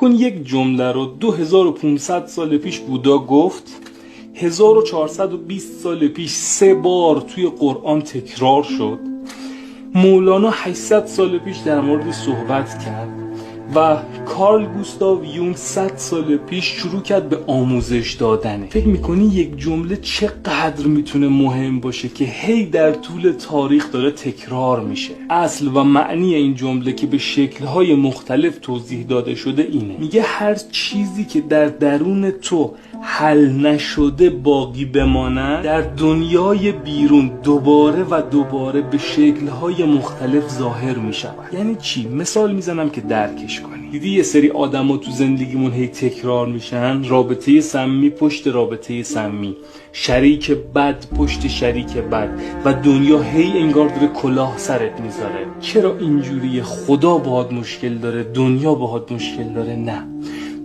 کن یک جمله رو 2500 سال پیش بودا گفت، 1420 سال پیش 3 بار توی قرآن تکرار شد، مولانا 800 سال پیش در مورد صحبت کرد و کارل گوستاو یونگ 100 سال پیش شروع کرد به آموزش دادنه. فکر میکنی یک جمله چقدر میتونه مهم باشه که هی در طول تاریخ داره تکرار میشه؟ اصل و معنی این جمله که به شکلهای مختلف توضیح داده شده اینه، میگه هر چیزی که در درون تو حل نشده باقی بماند، در دنیای بیرون دوباره و دوباره به شکلهای مختلف ظاهر میشود. یعنی چی؟ مثال میزنم که درکش کنی. دیدی یه سری آدما تو زندگیمون هی تکرار میشن، رابطه سمی پشت رابطه سمی، شریک بد پشت شریک بد، و دنیا هی انگار داره کلاه سرت میذاره. چرا اینجوریه؟ خدا باهات مشکل داره، دنیا باهات مشکل داره؟ نه،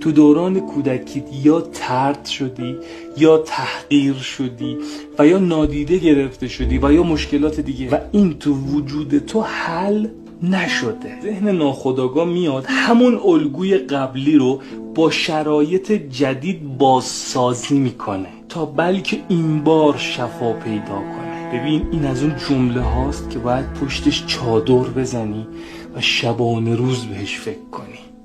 تو دوران کودکیت یا طرد شدی یا تحقیر شدی و یا نادیده گرفته شدی و یا مشکلات دیگه و این تو وجود تو حل نشده. ذهن ناخودآگاه میاد همون الگوی قبلی رو با شرایط جدید بازسازی میکنه تا بلکه این بار شفا پیدا کنه. ببین این از اون جمله هاست که باید پشتش چادر بزنی و شبانه روز بهش فکر کنی.